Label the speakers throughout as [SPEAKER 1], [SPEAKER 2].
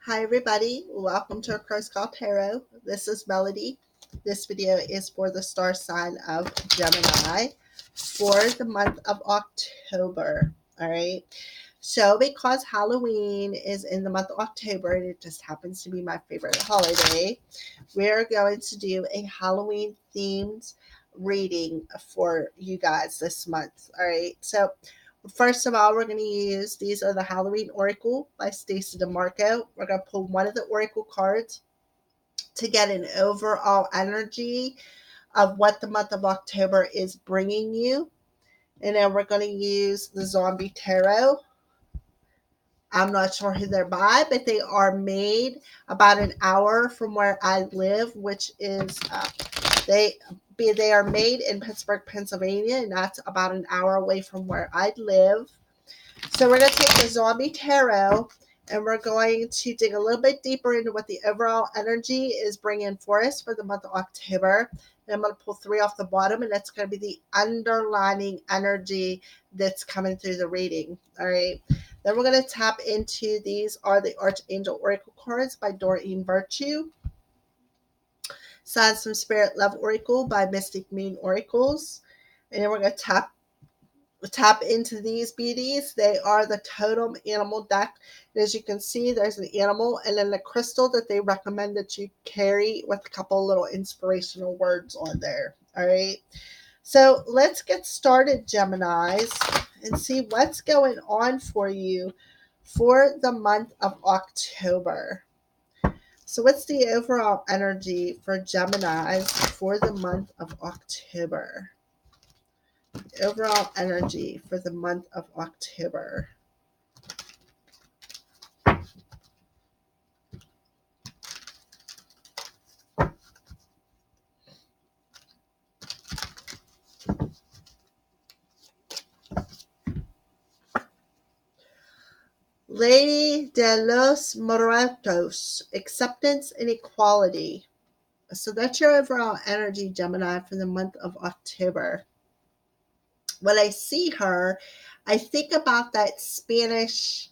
[SPEAKER 1] Hi everybody, welcome to A Cross Call Tarot. This is Melody. This video is for the star sign of Gemini for the month of October. All right. So because Halloween is in the month of October and it just happens to be my favorite holiday, we're going to do a Halloween themed reading for you guys this month. All right. So first of all, we're going to use these are the Halloween Oracle by Stacey DeMarco. We're going to pull one of the Oracle cards to get an overall energy of what the month of October is bringing you. And then we're going to use the Zombie Tarot. I'm not sure who they're by, but they are made about an hour from where I live, which is they they are made in Pittsburgh, Pennsylvania, and that's about an hour away from where I live. So we're going to take the Zombie Tarot and we're going to dig a little bit deeper into what the overall energy is bringing for us for the month of October. And I'm going to pull three off the bottom, and that's going to be the underlining energy that's coming through the reading. All right. Then we're going to tap into these are the Archangel Oracle cards by Doreen Virtue. Signs from Spirit Love Oracle by Mystic Moon Oracles. And then we're going to tap into these beauties. They are the totem animal deck. And as you can see, there's an animal and then the crystal that they recommend that you carry with a couple little inspirational words on there. All right. So let's get started, Geminis, and see what's going on for you for the month of October. So what's the overall energy for Geminis for the month of October? Overall energy for the month of October. Lady de los Muertos, acceptance and equality. So that's your overall energy, Gemini, for the month of October. When I see her, I think about that Spanish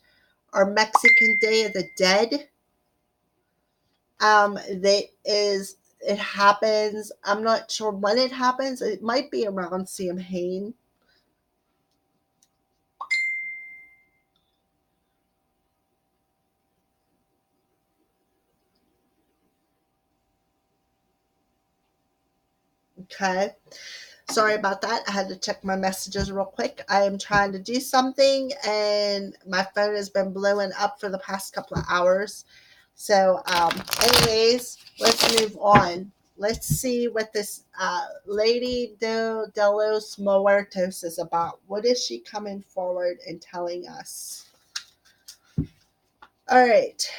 [SPEAKER 1] or Mexican Day of the Dead. That is, it happens. I'm not sure when it happens. It might be around Samhain. Okay. Sorry about that. I had to check my messages real quick. I am trying to do something and my phone has been blowing up for the past couple of hours. So, anyways, let's move on. Let's see what this Lady de los Muertos is about. What is she coming forward and telling us? All right.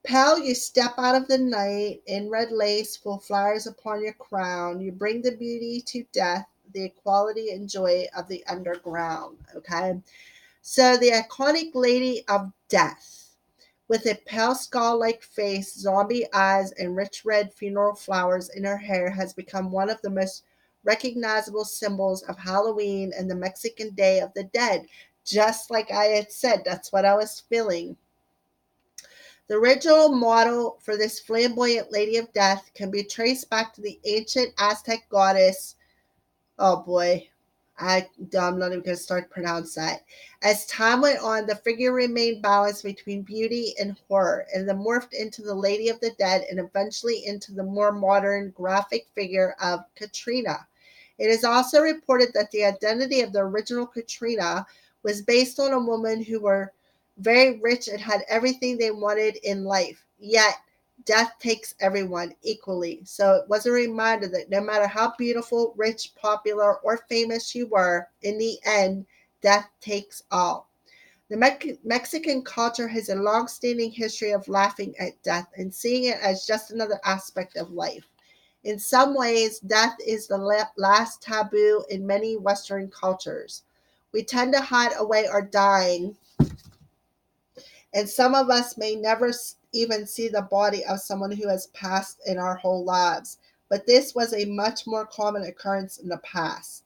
[SPEAKER 1] Pal, you step out of the night in red lace, full flowers upon your crown. You bring the beauty to death, the equality and joy of the underground. Okay. So the iconic Lady of Death, with a pale skull like face, zombie eyes, and rich red funeral flowers in her hair, has become one of the most recognizable symbols of Halloween and the Mexican Day of the Dead. Just like I had said, that's what I was feeling. The original model for this flamboyant Lady of Death can be traced back to the ancient Aztec goddess. Oh boy, I'm not even going to start to pronounce that. As time went on, the figure remained balanced between beauty and horror, and then morphed into the Lady of the Dead and eventually into the more modern graphic figure of Katrina. It is also reported that the identity of the original Katrina was based on a woman who were very rich and had everything they wanted in life. Yet death takes everyone equally. So it was a reminder that no matter how beautiful, rich, popular, or famous you were, in the end, death takes all. The Mexican culture has a long-standing history of laughing at death and seeing it as just another aspect of life. In some ways, death is the last taboo in many Western cultures. We tend to hide away our dying, and some of us may never even see the body of someone who has passed in our whole lives. But this was a much more common occurrence in the past.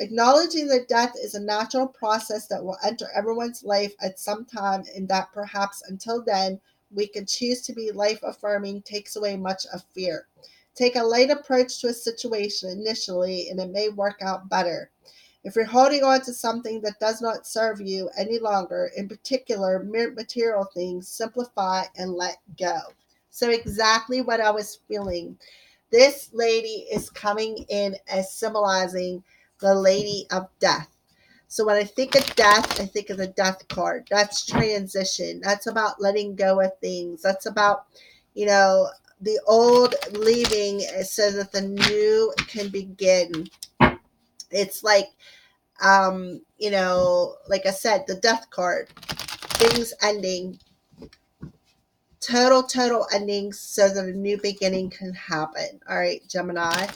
[SPEAKER 1] Acknowledging that death is a natural process that will enter everyone's life at some time, and that perhaps until then we can choose to be life affirming, takes away much of fear. Take a light approach to a situation initially, and it may work out better. If you're holding on to something that does not serve you any longer, in particular material things, simplify and let go. So, exactly what I was feeling. This lady is coming in as symbolizing the lady of death. So when I think of death, I think of the death card. That's transition. That's about letting go of things. That's about, you know, the old leaving so that the new can begin. It's like, like I said, the death card, things ending, total endings so that a new beginning can happen. All right, Gemini.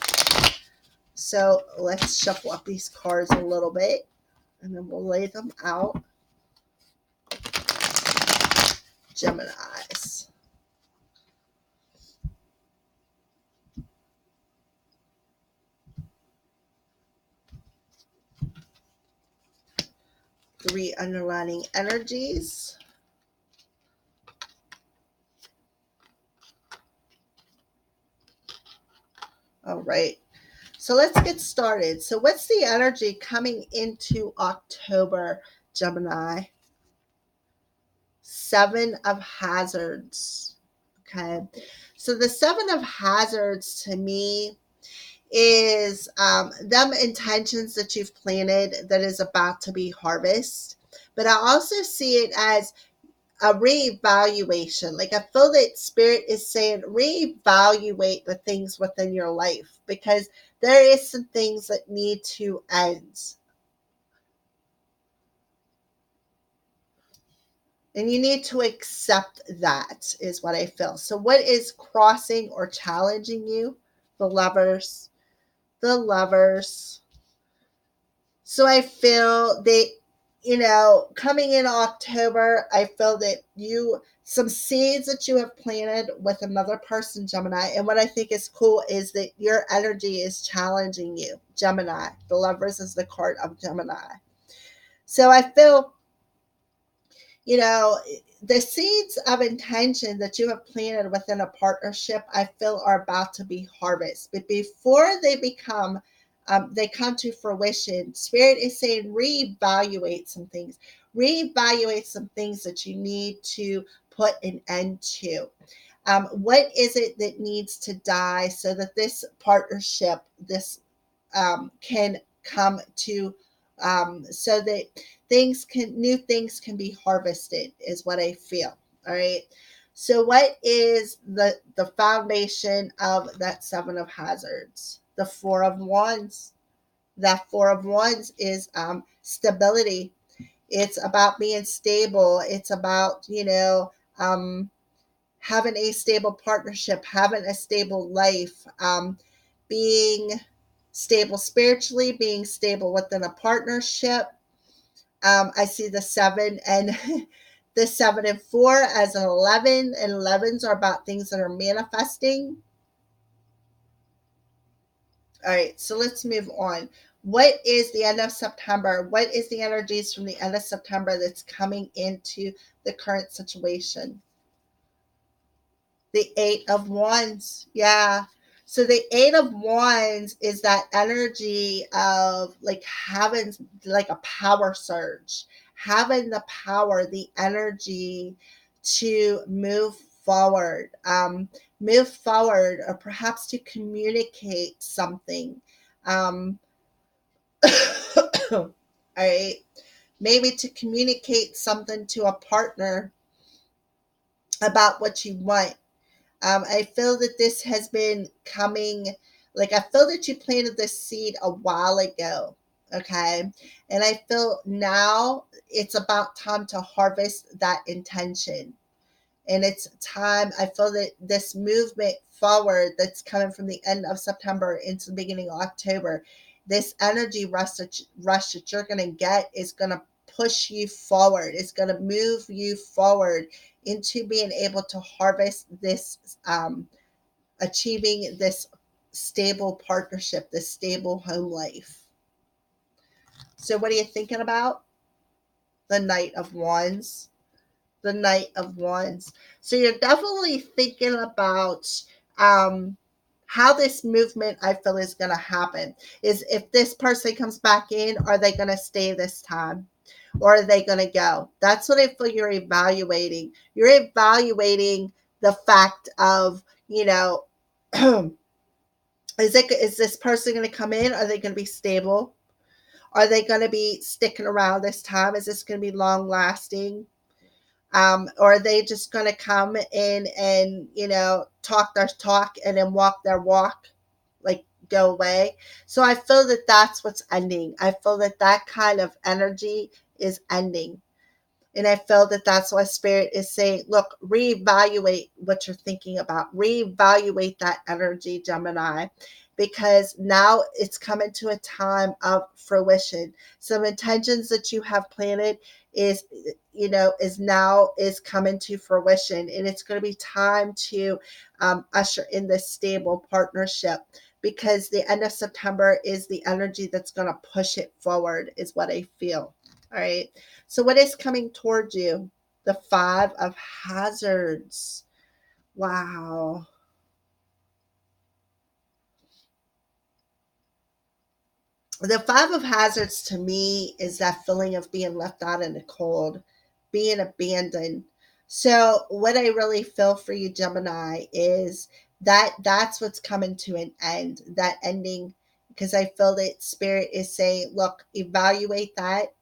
[SPEAKER 1] So let's shuffle up these cards a little bit and then we'll lay them out. Geminis. Three underlining energies. All right. So let's get started. So, what's the energy coming into October, Gemini? Seven of Hazards. Okay. So, the Seven of Hazards to me is them intentions that you've planted that is about to be harvest. But I also see it as a reevaluation. Like I feel that spirit is saying reevaluate the things within your life because there is some things that need to end. And you need to accept that is what I feel. So what is crossing or challenging you? The lovers. The lovers. So I feel that, coming in October, I feel that some seeds that you have planted with another person, Gemini. And what I think is cool is that your energy is challenging you, Gemini. The lovers is the card of Gemini. So I feel, you know, the seeds of intention that you have planted within a partnership, I feel are about to be harvested. But before they come to fruition, Spirit is saying reevaluate some things that you need to put an end to. What is it that needs to die so that this partnership, this can come to so that new things can be harvested is what I feel. All right. So what is the foundation of that Seven of Hazards? The Four of Wands. That Four of Wands is stability. It's about being stable. It's about having a stable partnership, having a stable life, being stable spiritually, being stable within a partnership. I see the seven and the 7 and 4 as an 11, and 11s are about things that are manifesting. All right, so let's move on. What is the end of September? What is the energies from the end of September that's coming into the current situation? The Eight of Wands. Yeah. So the Eight of Wands is that energy of like having like a power surge, having the power, the energy to move forward, or perhaps to communicate something. All right. Maybe to communicate something to a partner about what you want. I feel that this has been coming, like, I feel that you planted this seed a while ago. Okay. And I feel now it's about time to harvest that intention. And it's time, I feel that this movement forward that's coming from the end of September into the beginning of October, this energy rush that you're going to get is going to push you forward. It's going to move you forward into being able to harvest this, achieving this stable partnership, this stable home life. So what are you thinking about? The Knight of Wands. The Knight of Wands. So you're definitely thinking about um, how this movement I feel is going to happen. Is if this person comes back in, are they going to stay this time? Or are they going to go? That's what I feel you're evaluating. You're evaluating the fact of, is this person going to come in? Are they going to be stable? Are they going to be sticking around this time? Is this going to be long lasting? Or are they just going to come in and, talk their talk and then walk their walk, like go away? So I feel that that's what's ending. I feel that that kind of energy is ending. And I feel that that's why Spirit is saying, look, reevaluate what you're thinking about, reevaluate that energy, Gemini, because now it's coming to a time of fruition. Some intentions that you have planted is, is coming to fruition. And it's going to be time to usher in this stable partnership, because the end of September is the energy that's going to push it forward, is what I feel. All right. So what is coming towards you? The Five of Hazards. Wow. The Five of Hazards to me is that feeling of being left out in the cold, being abandoned. So what I really feel for you, Gemini, is that that's what's coming to an end, that ending, because I feel that Spirit is saying, look, evaluate that,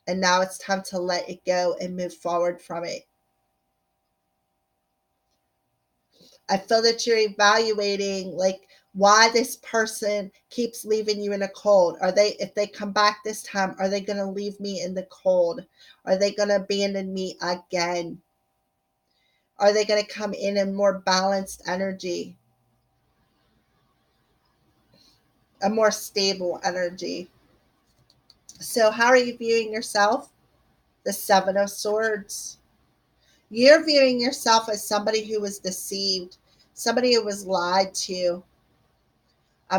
[SPEAKER 1] and now it's time to let it go and move forward from it. I feel that you're evaluating like why this person keeps leaving you in the cold. Are they, if they come back this time, are they going to leave me in the cold? Are they going to abandon me again? Are they going to come in a more balanced energy, a more stable energy? So, how are you viewing yourself? The Seven of Swords. You're viewing yourself as somebody who was deceived, somebody who was lied to.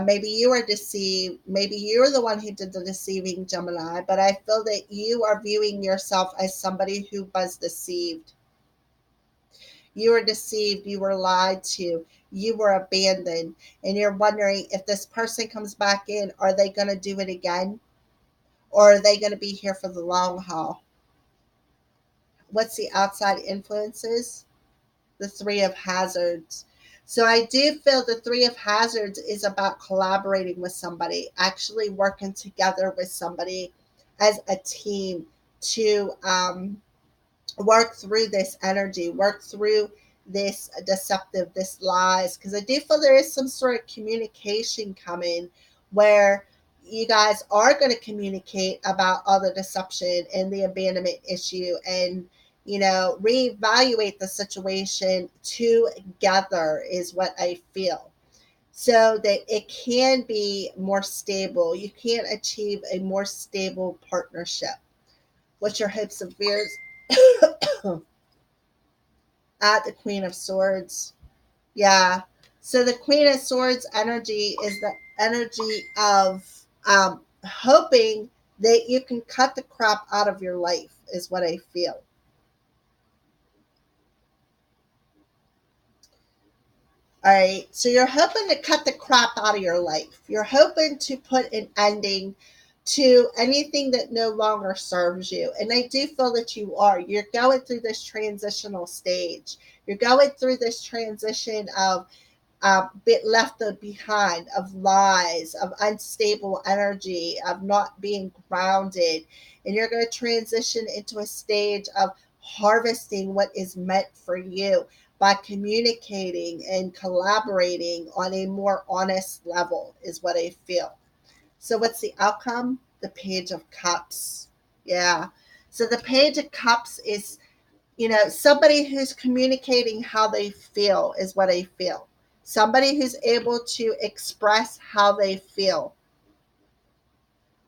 [SPEAKER 1] Maybe you were deceived. Maybe you're the one who did the deceiving, Gemini. But I feel that you are viewing yourself as somebody who was deceived. You were deceived. You were lied to. You were abandoned. And you're wondering if this person comes back in, are they going to do it again? Or are they going to be here for the long haul? What's the outside influences? The Three of Hazards. So I do feel the Three of Hazards is about collaborating with somebody, actually working together with somebody as a team to work through this energy, work through this deceptive, this lies. Because I do feel there is some sort of communication coming where you guys are going to communicate about all the deception and the abandonment issue, and reevaluate the situation together, is what I feel, so that it can be more stable. You can achieve a more stable partnership. What's your hopes and fears? At the Queen of Swords. Yeah. So the Queen of Swords energy is the energy of hoping that you can cut the crap out of your life, is what I feel. All right. So you're hoping to cut the crap out of your life. You're hoping to put an ending to anything that no longer serves you. And I do feel that you are. You're going through this transitional stage. You're going through this transition of bit left behind, of lies, of unstable energy, of not being grounded. And you're going to transition into a stage of harvesting what is meant for you by communicating and collaborating on a more honest level, is what I feel. So, what's the outcome? The Page of Cups. Yeah. So, the Page of Cups is, somebody who's communicating how they feel, is what I feel. Somebody who's able to express how they feel.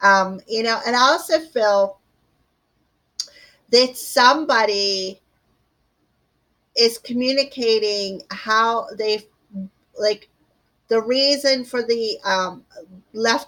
[SPEAKER 1] And I also feel that somebody is communicating how they like. The reason for the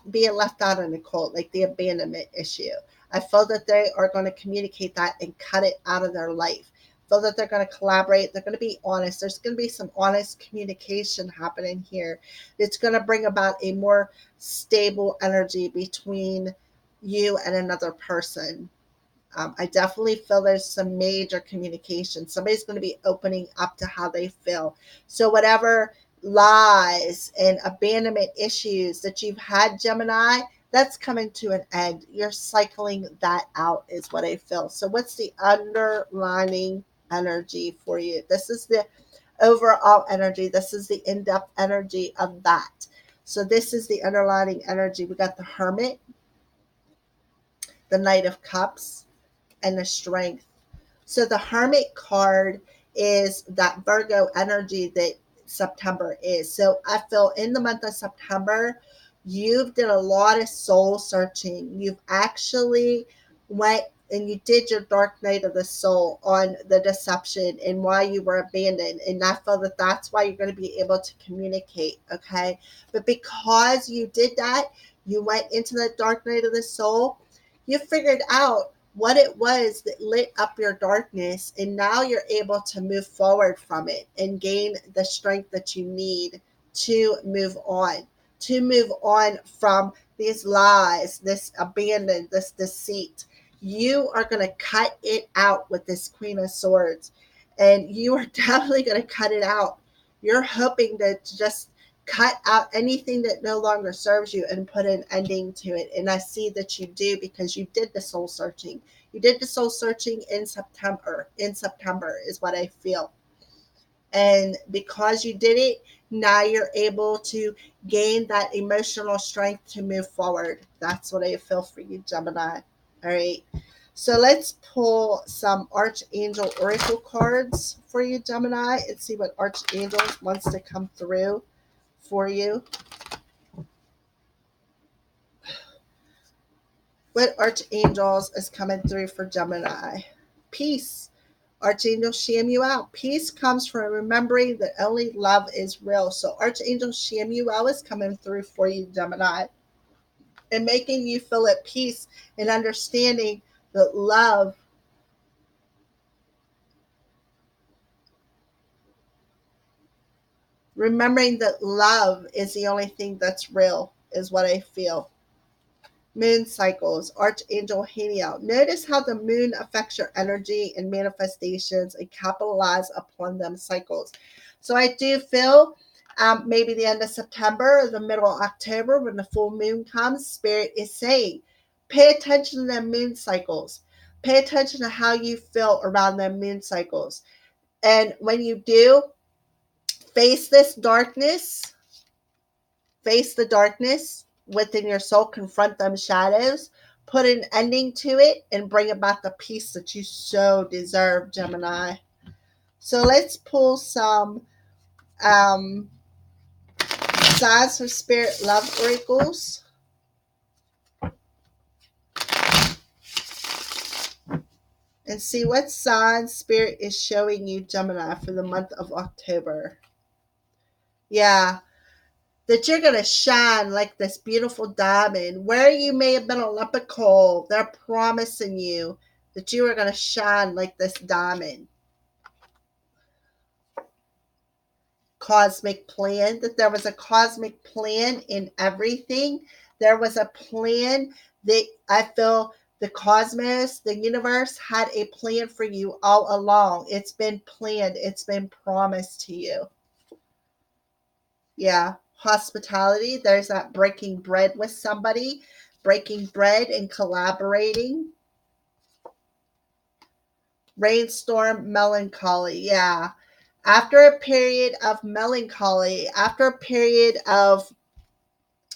[SPEAKER 1] being left out in the cold, like the abandonment issue, I feel that they are going to communicate that and cut it out of their life. I feel that they're going to collaborate. They're going to be honest. There's going to be some honest communication happening here. It's going to bring about a more stable energy between you and another person. I definitely feel there's some major communication. Somebody's going to be opening up to how they feel. So, whatever lies and abandonment issues that you've had, Gemini, that's coming to an end. You're cycling that out, is what I feel. So, what's the underlining energy for you? This is the overall energy. This is the in depth energy of that. So, this is the underlining energy. We got the Hermit, the Knight of Cups, and the Strength. So the Hermit card is that Virgo energy that September is. So I feel in the month of September, you've did a lot of soul searching. You've actually went and you did your dark night of the soul on the deception and why you were abandoned. And I feel that that's why you're going to be able to communicate. Okay. But because you did that, you went into the dark night of the soul, you figured out what it was that lit up your darkness, and now you're able to move forward from it and gain the strength that you need to move on from these lies, this abandon, this deceit. You are going to cut it out with this Queen of Swords, and you are definitely going to cut it out. You're hoping to just cut out anything that no longer serves you and put an ending to it. And I see that you do, because you did the soul searching. You did the soul searching in September. In September is what I feel. And because you did it, now you're able to gain that emotional strength to move forward. That's what I feel for you, Gemini. All right. So let's pull some Archangel Oracle cards for you, Gemini, and see what Archangel wants to come through for you. What archangels is coming through for Gemini? Peace. Archangel Shamuel. Peace comes from remembering that only love is real. So Archangel Shamuel is coming through for you, Gemini, and making you feel at peace and understanding that love, remembering that love is the only thing that's real, is what I feel. Moon cycles, Archangel Haniel. Notice how the moon affects your energy and manifestations and capitalize upon them cycles. So I do feel maybe the end of September or the middle of October, when the full moon comes, Spirit is saying, pay attention to the moon cycles. Pay attention to how you feel around the moon cycles. And when you do, face this darkness, face the darkness within your soul, confront them shadows, put an ending to it, and bring about the peace that you so deserve, Gemini. So let's pull some um, signs for spirit love oracles and see what signs spirit is showing you, Gemini, for the month of October. Yeah, that you're going to shine like this beautiful diamond. Where you may have been a lump of coal, they're promising you that you are going to shine like this diamond. Cosmic plan, that there was a cosmic plan in everything. There was a plan that I feel the cosmos, the universe had a plan for you all along. It's been planned, it's been promised to you. Yeah, hospitality. There's that breaking bread with somebody, breaking bread and collaborating. Rainstorm melancholy. Yeah. After a period of melancholy, after a period of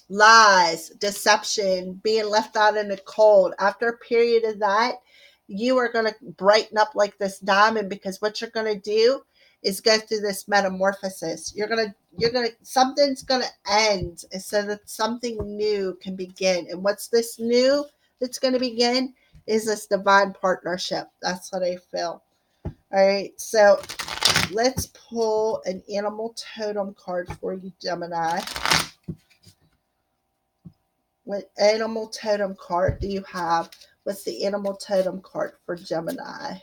[SPEAKER 1] lies, deception, being left out in the cold, after a period of that, you are going to brighten up like this diamond, because what you're going to do is go through this metamorphosis. Something's going to end so that something new can begin. And what's this new that's going to begin is this divine partnership. That's what I feel. All right. So let's pull an animal totem card for you, Gemini. What animal totem card do you have? What's the animal totem card for Gemini?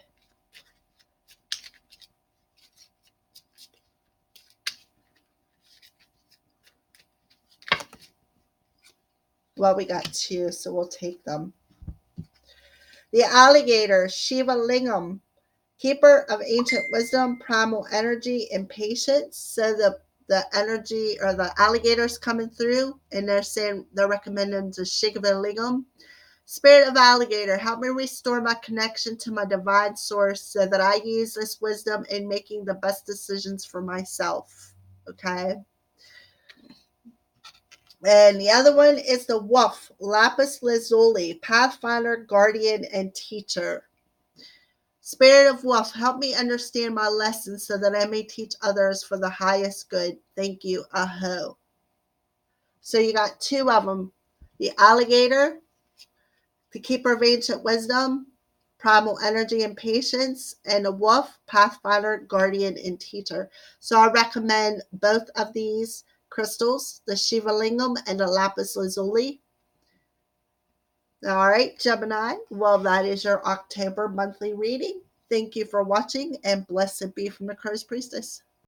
[SPEAKER 1] Well, we got two, so we'll take them. The alligator, Shiva Lingam, keeper of ancient wisdom, primal energy, and patience. So the energy or the alligators coming through, and they're saying they're recommending to Shiva Lingam. Spirit of alligator, help me restore my connection to my divine source so that I use this wisdom in making the best decisions for myself. Okay. And the other one is the wolf, Lapis Lazuli, pathfinder, guardian, and teacher. Spirit of wolf, help me understand my lessons so that I may teach others for the highest good. Thank you. Aho. So you got two of them, the alligator, the keeper of ancient wisdom, primal energy and patience, and a wolf, pathfinder, guardian, and teacher. So I recommend both of these crystals, the Shiva Lingam and the Lapis Lazuli. All right, Gemini. Well, that is your October monthly reading. Thank you for watching, and blessed be from the Crow's Priestess.